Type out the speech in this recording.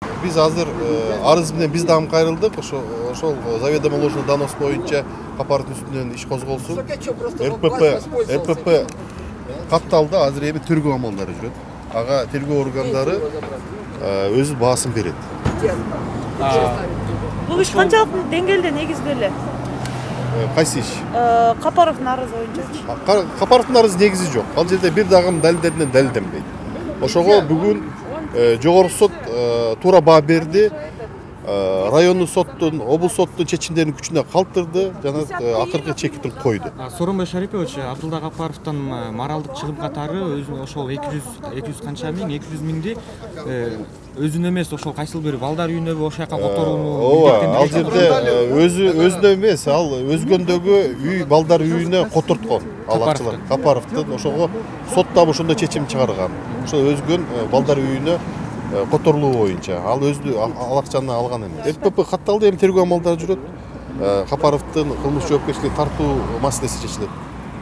Биз азыр арыз менен биз дагы кайрылдык. Ошол заведомо ложный донос боюнча Капаровдун үстүнөн иш козголсун. РПП катталды, азыр эми тергөө амалдары жүрөт. Ага тергөө органдары өзү баасын берет. Бул иш канчалык деңгээлде негизделе? Кайсы иш? Капаровдун арызы боюнча. Капаровдун арызы негизи жок. Ал жерде бир дагы далилдеринен далилденбейт. Ошого бүгүн жогорку сот туура баа берди. Райондук соттун, облус соттун чечимдерин күчүнө калтырды жана акыркы чекитин койду. Сооронбай Шарипович, Абдулла Капаровдун моралдык чыгым катары өзүнүн ошол 200 канча миң, 200 миңди өзүнө эмес ошол кайсыл бир балдар үйүнөбү ошол жака которууну ооба, ал жерде өзүнө эмес, ал өзгөндөгү үй балдар үйүнө которткон. Ал акчалар Капаровдун ошого сот дагы ошондой чечим чыгарган. Ошол өзгөн балдар үйүнө которулуу боюнча ал өзү ал акчаны алган эмес. РПП катталды, эми тергөө амалдары жүрөт. Капаровдун кылмыш жоопкерчиликке тартуу маселеси чечилет.